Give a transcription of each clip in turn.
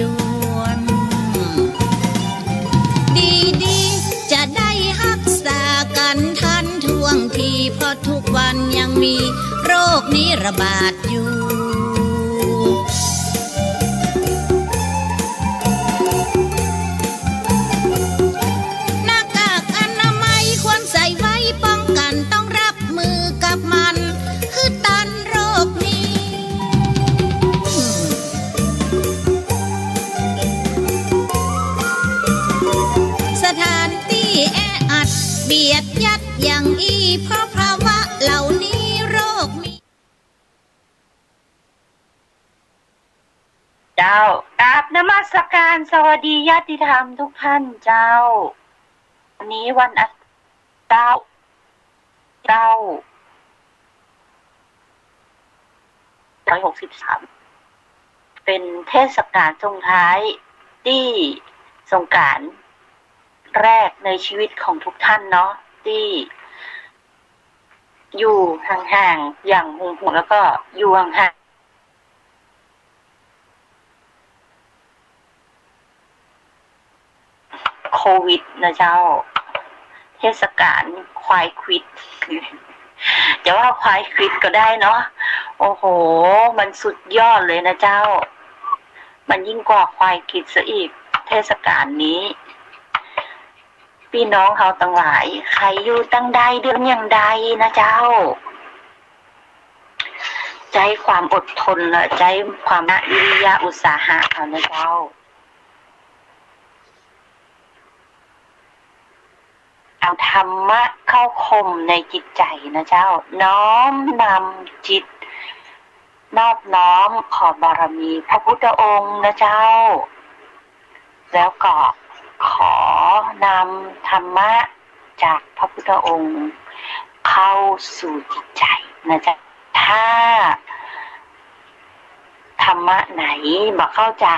ด่วนดีๆจะได้รักษากันทันท่วงทีเพราะทุกวันยังมีโรคนี้ระบาดอยู่หน้ากากอนามัยควรใส่ไว้ป้องกันต้องรับมือกับมันคือตันโรคนี้สถานที่แออัดเบียดยัดอย่างเพราะภาวะเหล่านี้โรคมีเจ้ากราบนมัสการสวัสดีญาติธรรมทุกท่านเจ้าวันนี้วันอาทิตย์9/163เป็นเทศกาลส่งท้ายที่สงกรานต์แรกในชีวิตของทุกท่านเนาะที่อยู่ห่างๆอย่างห่วงๆแล้วก็อยู่ห่างโควิดนะเจ้าเทศกาลควายควิดจะว่าควายควิดก็ได้เนาะโอ้โหมันสุดยอดเลยนะเจ้ามันยิ่งกว่าควายควิดซะอีกเทศกาลนี้พี่น้องเขาตั้งหลายใครอยู่ตั้งใดเดือนอย่างใดนะเจ้าใจความอดทนและใจความวิริยะอุตสาหะเขานะเจ้าเอาธรรมะเข้าคมในจิตใจนะเจ้าน้อมนำจิตนอบน้อมขอบารมีพระพุทธองค์นะเจ้าแล้วก็ขอนำธรรมะจากพระพุทธองค์เข้าสู่จิตใจนะจ๊ะถ้าธรรมะไหนบ่เข้าใจ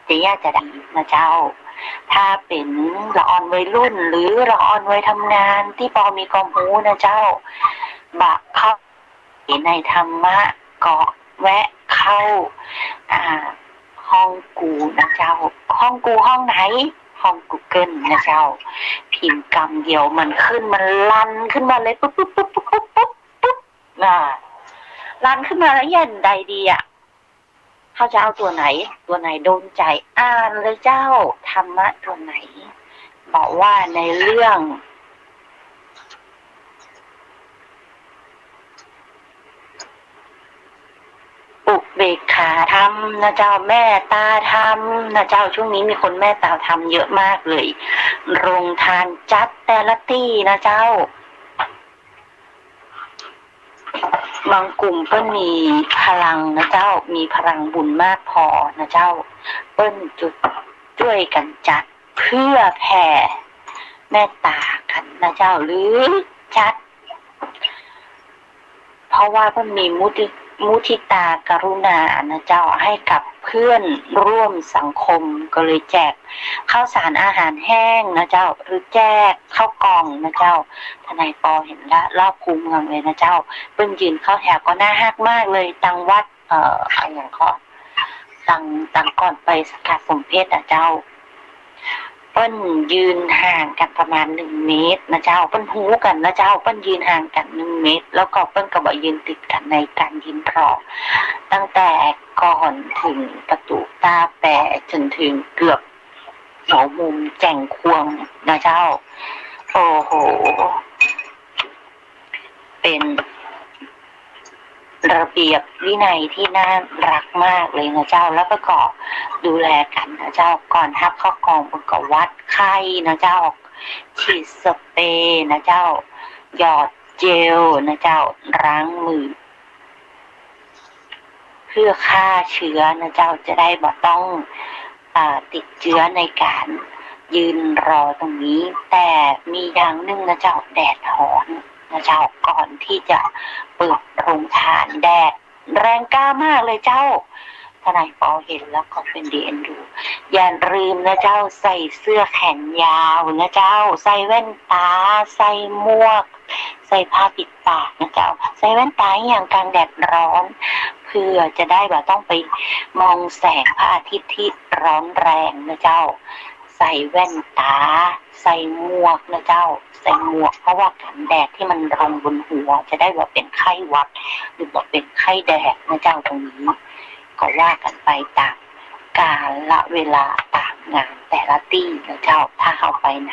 จะยากจะดีนะเจ้าถ้าเป็นละอ่อนวัยรุ่นหรือละอ่อนวัยทำงานที่พอมีความรู้นะเจ้าบักเข้าในธรรมะก็แวะเข้าห้องกูนะเจ้าห้องกูห้องไหนห้อง Google นะเจ้าพิมพ์คำเดียวมันขึ้นมันลั่นขึ้นมาเลยปุ๊บปุ๊บปุ๊บปุ๊บปุ๊บปุ๊บปุ๊บลั่นขึ้นมาแล้วยันใดดีอ่ะเขาจะเอาตัวไหนโดนใจอ่านเลยเจ้าธรรมะตัวไหนบอกว่าในเรื่องอุเบกขาธรรมนะเจ้าแม่ตาธรรมนะเจ้าช่วงนี้มีคนแม่ตาธรรมเยอะมากเลยโรงทานจัดแต่ละที่นะเจ้าบางกลุ่มเปิ้ลมีพลังนะเจ้ามีพลังบุญมากพอนะเจ้าเปิ้ลจุดช่วยกันจัดเพื่อแผ่เมตตากันนะเจ้าหรือจัดเพราะว่าเปิ้ลมีมุทิตากรุณานะเจ้าให้กับเพื่อนร่วมสังคมก็เลยแจกข้าวสารอาหารแห้งนะเจ้าหรือแจกข้าวกล่องนะเจ้าทนายปอเห็นละรอบคูเมืองเลยนะเจ้าเปิ้ลยืนเข้าแถวก็น่าฮักมากเลยตังวัดอย่างขอตังก่อนไปสกัดสมเพชนะเจ้าเปิ้ลยืนห่างกันประมาณ1 เมตรนะเจ้าเปิ้ลหูกันนะเจ้าเปิ้ลยืนห่างกัน1 เมตรแล้วก็เปิ้ลก็บอกยืนติดกันในการยืนรอตั้งแต่ก่อนถึงประตูตาแปะจนถึงเกือบหัวมุมแจ่งควงนะเจ้าโอ้โหเป็นระเบียบวินัยที่น่ารักมากเลยนะเจ้าแล้วก็ดูแลกันนะเจ้าก่อนทับเข้ากองก็วัดไข้นะเจ้าฉีดสเปรย์นะเจ้าหยอดเจลนะเจ้าล้างมือเพื่อฆ่าเชื้อนะเจ้าจะได้บ่ต้องติดเชื้อในการยืนรอตรงนี้แต่มีอย่างหนึ่งนะเจ้าแดดร้อนนะเจ้าก่อนที่จะเปิดโรงทานแดดแรงกล้ามากเลยเจ้าทนายปอเห็นแล้วก็เป็นดีเอ็นดูอย่าลืมนะเจ้าใส่เสื้อแขนยาวนะเจ้าใส่แว่นตาใส่หมวกใส่ผ้าปิดปากนะเจ้าใส่แว่นตาอย่างกลางแดดร้อนเ พื่อจะได้แบบต้องไปมองแสงพระอาทิตย์ที่ร้อนแรงนะเจ้าใส่แว่นตาใส่หมวกนะเจ้าใส่หมวกเพราะว่ากันแดดที่มันลงบนหัวจะได้แบบเป็นไข้หวัดหรือว่าเป็นไข้แดดนะเจ้าตรงนี้ก็ว่ากันไปตามกาลเวลาตามงานแต่ละที่นะเจ้าถ้าเข้าไปไหน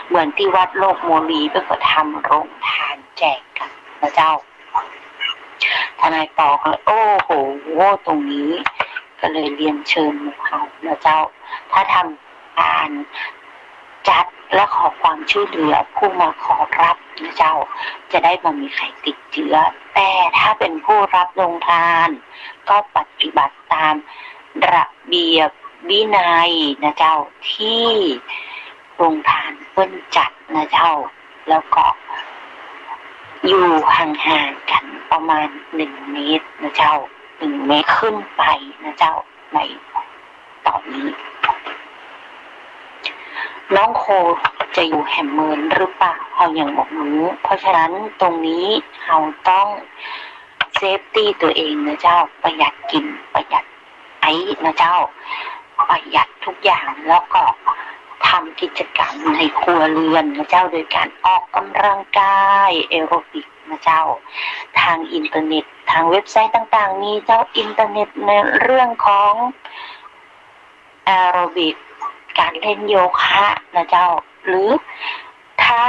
เหมือนที่วัดโลกโมลีเพื่อก็ทำโรงทานแจกกันนะเจ้าทนายปอก็เลยโอ้โหตรงนี้ก็เลยเรียนเชิญหมู่เขานะเจ้าถ้าทำการจัดและขอความช่วยเหลือผู้มาขอรับนะเจ้าจะได้ไม่มีใครติดเชื้อแต่ถ้าเป็นผู้รับลงทานก็ปฏิบัติตามระเบียบวินัยนะเจ้าที่โรงทานเพิ่นจัดนะเจ้าแล้วก็อยู่ห่างๆกันประมาณ1 เมตรนะเจ้า1 เมตรขึ้นไปนะเจ้าในตอนนี้น้องโคจะอยู่แฮมเมินหรือเปล่าเขายังบอกหนูเพราะฉะนั้นตรงนี้เราต้องเซฟตี้ตัวเองนะเจ้าประหยัดกินประหยัดไอ้นะเจ้าประหยัดทุกอย่างแล้วก็ทำกิจกรรมในครัวเรือนนะเจ้าโดยการออกกำลังกายแอโรบิกนะเจ้าทางอินเทอร์เน็ตทางเว็บไซต์ต่างๆมีเจ้าอินเทอร์เน็ตในเรื่องของแอโรบิกการเล่นโยคะนะเจ้าหรือถ้า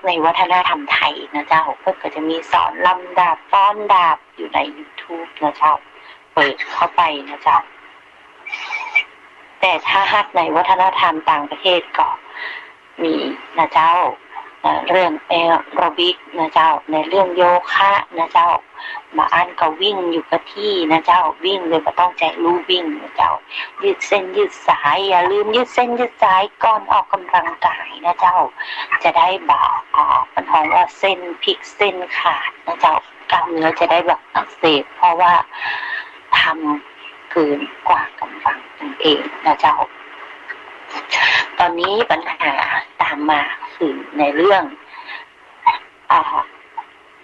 ในวัฒนธรรมไทยนะเจ้าก็จะมีสอนลำดาบฟ้อนดาบอยู่ใน YouTube นะเจ้าเปิดเข้าไปนะเจ้าแต่ถ้าในวัฒนธรรมต่างประเทศก็มีนะเจ้าเรื่องแอโรบิกนะเจ้าในเรื่องโยคะนะเจ้ามาอันก็วิ่งอยู่กับที่นะเจ้าวิ่งเลยไม่ต้องใจรู้วิ่งนะเจ้ายืดเส้นยืดสายอย่าลืมยืดเส้นยืดสายก่อนออกกำลังกายนะเจ้าจะได้มันของว่าเส้นพลิกเส้นขาดนะเจ้ากล้ามเนื้อจะได้แบบอักเสบเพราะว่าทำเกินกว่ากำลังนั่นเองนะเจ้าตอนนี้ปัญหาตามมาคือในเรื่อง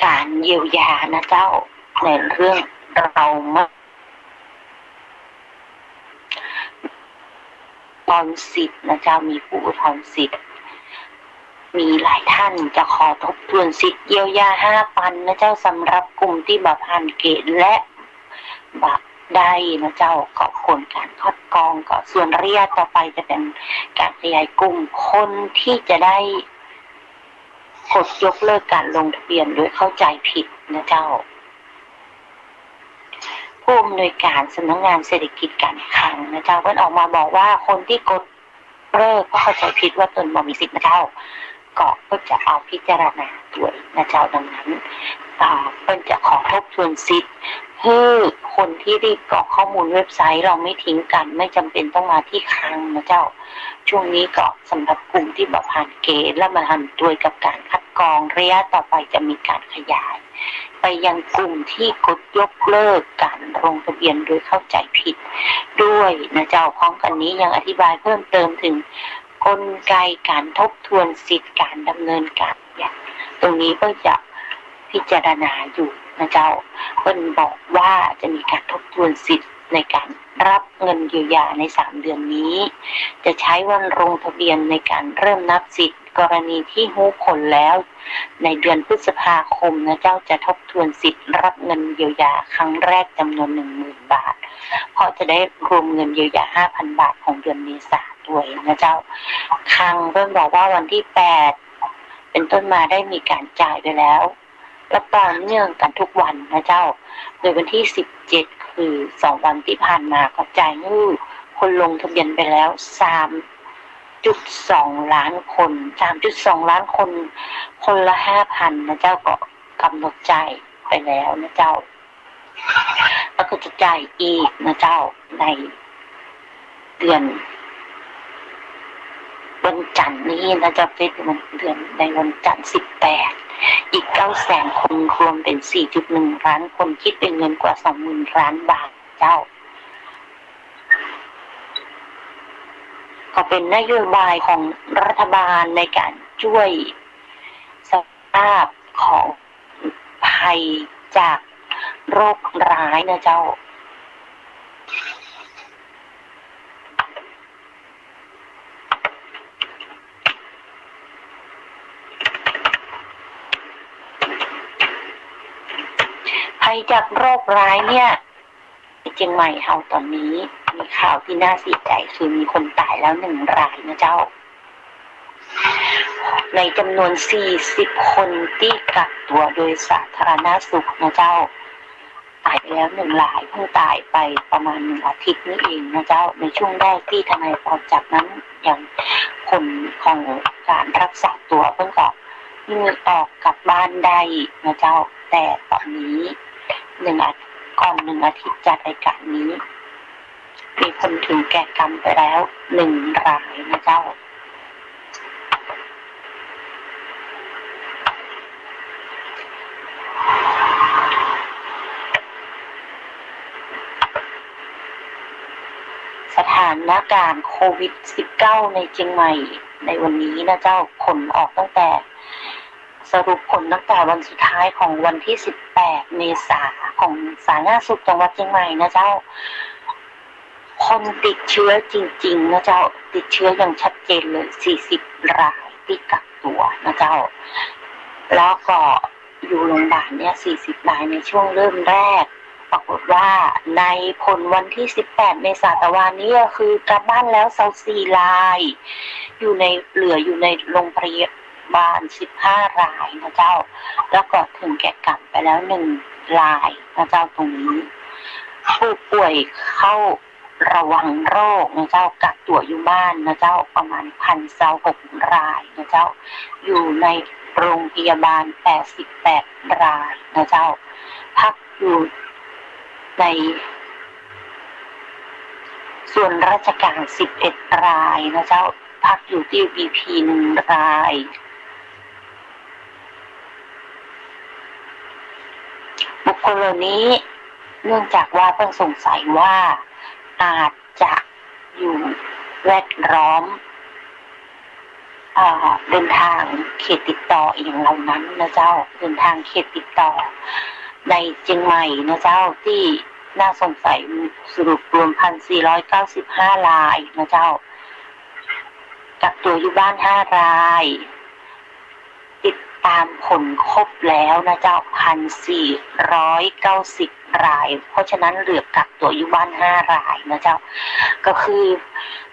การเยียวยานะเจ้าในเรื่องเราไม่ตอนสิทธิ์นะเจ้ามีผู้อุทธรณ์สิทธิ์มีหลายท่านจะขอทบทวนสิทธิ์เยียวยา5,000นะเจ้าสำหรับกลุ่มที่แบบผ่านเกณฑ์และบักได้นะเจ้าก็ผลการคัดกรองก็ส่วนระยะต่อไปจะเป็นการขยายกลุ่มคนที่จะได้กดยกเลิกการลงทะเบียนโดยเข้าใจผิดนะเจ้าผู้อำนวยการสำนักงานเศรษฐกิจการคลังนะเจ้าเพิ่นออกมาบอกว่าคนที่กดเลิกก็เข้าใจผิดว่าตนบ่มีสิทธิ์นะเจ้าก็จะเอาพิจารณาด้วยนะเจ้าดังนั้นเพิ่นจะขอทบทวนสิทธิ์คือคนที่ได้กรอกข้อมูลเว็บไซต์เราไม่ทิ้งกันไม่จำเป็นต้องมาที่คลังนะเจ้าช่วงนี้ก็สำหรับกลุ่มที่ผ่านเกณฑ์และมาทำด้วยกับการคัดกรองระยะต่อไปจะมีการขยายไปยังกลุ่มที่กดยกเลิกการลงทะเบียนโดยเข้าใจผิดด้วยนะเจ้าพร้อมกันนี้ยังอธิบายเพิ่มเติมถึงกลไกการทบทวนสิทธิการดำเนินการอย่างตรงนี้ก็จะพิจารณาอยู่นะเจ้าเพิ่นบอกว่าจะมีการทบทวนสิทธิ์ในการรับเงินเยียวยาใน3 เดือนนี้จะใช้วันลงทะเบียนในการเริ่มนับสิทธิ์กรณีที่รู้ผลแล้วในเดือนพฤษภาคมนะเจ้าจะทบทวนสิทธิ์รับเงินเยียวยาครั้งแรกจำนวน 10,000 บาทเพราะจะได้รวมเงินเยียวยา 5,000 บาทของเดือนเมษายนด้วยนะเจ้าครั้งเพิ่นบอกว่าวันที่8เป็นต้นมาได้มีการจ่ายไปแล้วและต่อเนื่องกันทุกวันนะเจ้าโดยวันที่17คือ2 วันที่ผ่านมาก็จ่ายเงินคนลงทะเบียนไปแล้ว3.2 ล้านคน 3.2 ล้านคนคนละ 5,000 นะเจ้าก็กำหนดจ่ายไปแล้วนะเจ้าแล้วก็จะจ่ายอีกนะเจ้าในเดือนวันจันทร์นี้นะจะเป็นเดือนในวันจันทร์18อีก 900,000 คนรวมเป็น 4.1 ล้านคนคิดเป็นเงินกว่า 20,000 ล้านบาทเจ้าก็เป็นนโยบายของรัฐบาลในการช่วยสภาพของภัยจาก โรคร้ายนะเจ้าภัยจากโรคร้ายเนี่ยเชียงใหม่เฮาตอนนี้มีข่าวที่น่าเสียใจคือมีคนตายแล้ว1 รายนะเจ้าในจำนวน40 คนที่กักตัวโดยสาธารณสุขนะเจ้าตายไปแล้ว1 รายเพิ่งตายไปประมาณ1 อาทิตย์นี้เองนะเจ้าในช่วงแรกที่ทนายปอจากนั้นอย่างผลของการรักษาตัวเพิ่งก็มีออกกลับบ้านได้นะเจ้าแต่ตอนนี้ก่อน1 อาทิตย์จัดรายการนี้มีคนถึงแก่กรรมไปแล้ว1 รายนะเจ้าสถานการณ์โควิด -19 ในเชียงใหม่ในวันนี้นะเจ้าผลออกตั้งแต่สรุปผลตั้งแต่วันสุดท้ายของวันที่18 เมษายนของสาธารณสุขจังหวัดเชียงใหม่นะเจ้าคนติดเชื้อจริงๆนะเจ้าติดเชื้ออย่างชัดเจนเลย40 รายที่กักตัวนะเจ้าแล้วก็อยู่โรงพยาบาลเนี่ย40 รายในช่วงเริ่มแรกปรากฏว่าในผลวันที่18 เมษายนวันนี้ก็คือกลับบ้านแล้ว24 รายเหลืออยู่ในโรงพยาบาล15 รายนะเจ้าแล้วก็ถึงแก่กรรมไปแล้ว1 รายนะเจ้าตรงนี้ผู้ป่วยเข้าระวังโรคนะเจ้ากักตัวอยู่บ้านนะเจ้าประมาณ1,026 รายนะเจ้าอยู่ในโรงพยาบาล88 รายนะเจ้าพักอยู่ในส่วนราชการ11 รายนะเจ้าพักอยู่ที่ BP 1 รายบุคคลเหล่านี้เนื่องจากว่าเพิ่งสงสัยว่าอาจจะอยู่แวดล้อมเดินทางเขตติดต่ออย่างเหล่านั้นนะเจ้าเดินทางเขตติดต่อในเชียงใหม่นะเจ้าที่น่าสงสัยสรุปรวม 1,495 รายนะเจ้ากักตัวอยู่บ้าน5 รายติดตามผลครบแล้วนะเจ้า 1,490 รายเพราะฉะนั้นเหลือกักตัวอยู่บ้าน5 รายนะเจ้าก็คือ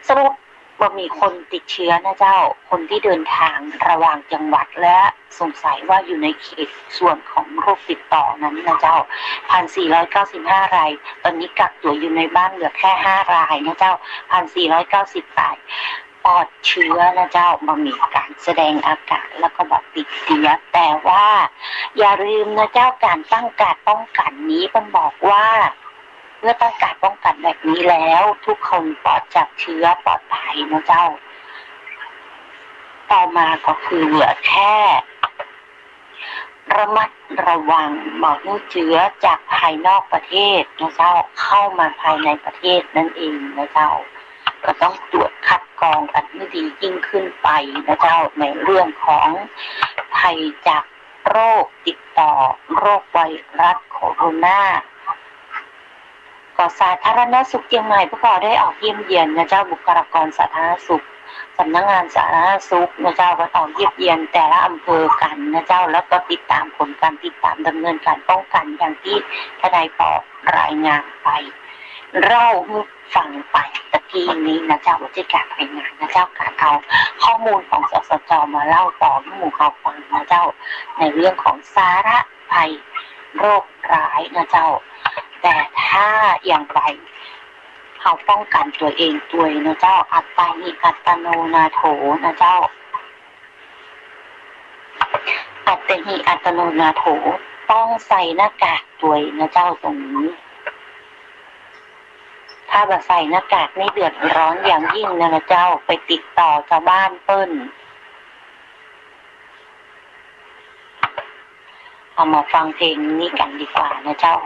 สรุปว่ามีคนติดเชื้อนะเจ้าคนที่เดินทางระหว่างจังหวัดและสงสัยว่าอยู่ในเขตส่วนของโรคติดต่อนั้นนะเจ้า 1,495 รายตอนนี้กักตัวอยู่ในบ้านเหลือแค่5 รายนะเจ้า 1,490 รายปลอดเชื้อนะเจ้าบ่มีการแสดงอาการแล้วก็แบบติดเชื้อแต่ว่าอย่าลืมนะเจ้าการตั้งการป้องกันนี้มันบอกว่าเมื่อตั้งการป้องกันแบบนี้แล้วทุกคนปลอดจากเชื้อปลอดภัยนะเจ้าต่อมาก็คือเหลือแค่ระมัดระวังบ่ให้เชื้อจากภายนอกประเทศนะเจ้าเข้ามาภายในประเทศนั่นเองนะเจ้าก็ต้องตรวจคัดกรองกันให้ดียิ่งขึ้นไปนะเจ้าในเรื่องของภัยจากโรคติดต่อโรคไวรัสโคโรนาก็สาธารณสุขเชียงใหม่พวกเราได้ออกเยี่ยมเยียนนะเจ้าบุคลากรสาธารณสุขสำนักงานสาธารณสุขนะเจ้าก็ออกเยี่ยมเยียนแต่ละอำเภอกันนะเจ้าแล้วก็ติดตามผลการติดตามดำเนินการป้องกันอย่างที่ทนายปอรายงานไปเล่าฟังไปตะกี้นี้นะเจ้าวิธีการรายงานนะเจ้าการเอาข้อมูลของสสจ.มาเล่าต่อให้หมู่เขาฟังนะเจ้าในเรื่องของสาระภัยโรคร้ายนะเจ้าแต่ถ้าอย่างไรเขาป้องกันตัวเองด้วยนะเจ้าอัตตาหิอัตโนนาโถนะเจ้าอัตหิอัตโนนาโถต้องใส่หน้ากากด้วยนะเจ้าตรงนี้ถ้าแบบใส่หน้ากากไม่เดือดร้อนอย่างยิ่งนะเจ้าไปติดต่อชาวบ้านเปิ้นเอามาฟังเพลงนี้กันดีกว่านะเจ้า